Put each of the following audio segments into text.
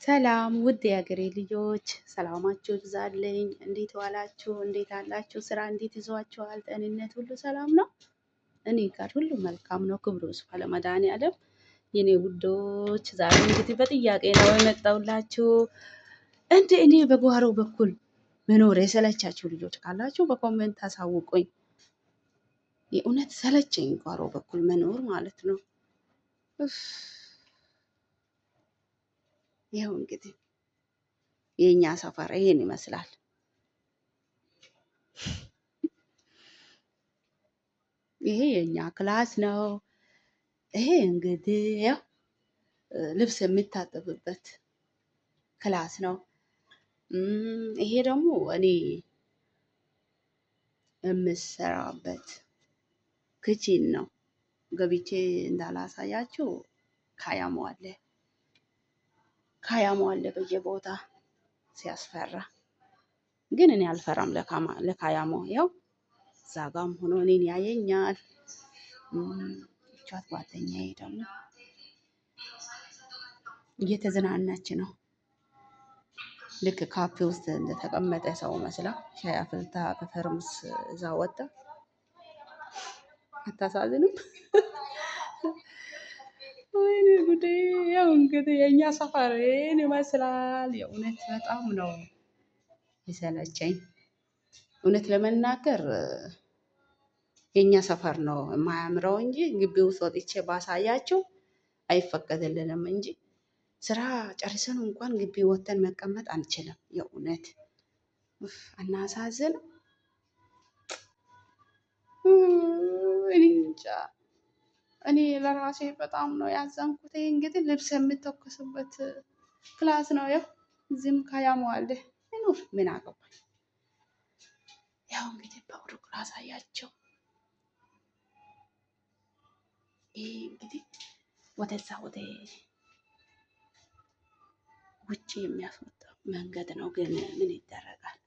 ሰላም ውድ የሀገሬ ልጆች፣ ሰላማችሁ ይብዛልኝ። እንዴት ዋላችሁ? እንዴት አላችሁ? ስራ እንዴት ይዟችኋል? ጤንነት ሁሉ ሰላም ነው? እኔ ጋር ሁሉ መልካም ነው። ክብሩ ይስፋ ለመድኃኒዓለም። የኔ ውዶች፣ ዛሬ እንግዲህ በጥያቄ ነው የመጣሁላችሁ። እንደ እኔ በጓሮ በኩል መኖር የሰለቻችሁ ልጆች ካላችሁ በኮሜንት አሳውቁኝ። የእውነት ሰለቸኝ ጓሮ በኩል መኖር ማለት ነው። ይኸው እንግዲህ የኛ ሰፈር ይሄን ይመስላል። ይሄ የኛ ክላስ ነው። ይሄ እንግዲህ ያው ልብስ የሚታጠብበት ክላስ ነው። ይሄ ደግሞ እኔ የምሰራበት ክቺን ነው። ገብቼ እንዳላሳያችሁ ካያሞ አለ በየቦታ ሲያስፈራ፣ ግን እኔ አልፈራም ለካያሞ። ያው እዛ ጋም ሆኖ እኔን ያየኛል። ቻት ጓደኛዬ ደግሞ እየተዝናናች ነው። ልክ ካፌ ውስጥ እንደተቀመጠ ሰው መስላ ሻይ አፍልታ በተርሙስ እዛ ወጣ። አታሳዝንም? ወይኔ ጉዴ! ያው እንግዲህ የእኛ ሰፈር ይሄን ይመስላል። የእውነት በጣም ነው የሰለቸኝ። እውነት ለመናገር የእኛ ሰፈር ነው የማያምረው እንጂ ግቢ ውስጥ ወጥቼ ባሳያቸው አይፈቀድልንም እንጂ ስራ ጨርሰን እንኳን ግቢ ወጥተን መቀመጥ አንችልም። የእውነት አናሳዝን? እኔ እንጃ። እኔ ለራሴ በጣም ነው ያዘንኩት። እንግዲህ ልብስ የምተኮስበት ክላስ ነው። ያው እዚህም ካያሞ አለ። ይኑር፣ ምን አገባኝ። ያው እንግዲህ በሩቅ ላሳያቸው። ይህ እንግዲህ ወደዛ ወደ ውጭ የሚያስወጣ መንገድ ነው፣ ግን ምን ይደረጋል።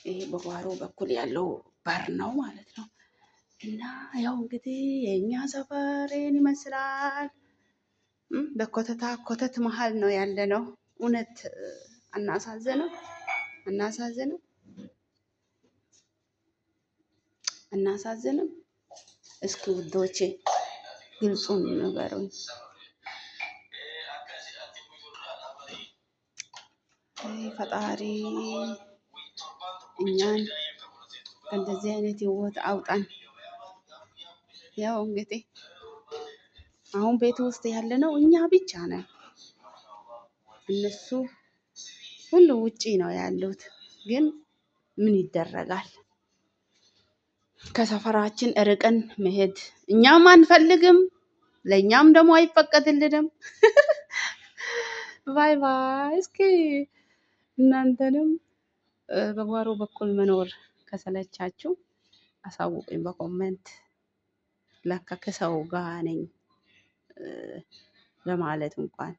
ይሄ በጓሮ በኩል ያለው በር ነው ማለት ነው። እና ያው እንግዲህ የእኛ ሰፈርን ይመስላል። በኮተታ ኮተት መሀል ነው ያለ ነው። እውነት አናሳዝንም? አናሳዝንም? አናሳዝንም? እስኪ ውዶቼ ግልጹን ንገሩኝ። ፈጣሪ እኛን ከእንደዚህ አይነት ህይወት አውጣን። ያው እንግዲህ አሁን ቤት ውስጥ ያለነው እኛ ብቻ ነን። እነሱ ሁሉ ውጪ ነው ያሉት። ግን ምን ይደረጋል? ከሰፈራችን ርቀን መሄድ እኛም አንፈልግም፣ ለእኛም ደግሞ አይፈቀድልንም። ባይ ባይ። እስኪ እናንተንም በጓሮ በኩል መኖር ከሰለቻችሁ አሳውቁኝ በኮመንት። ለካ ከሰው ጋር ነኝ ለማለት እንኳን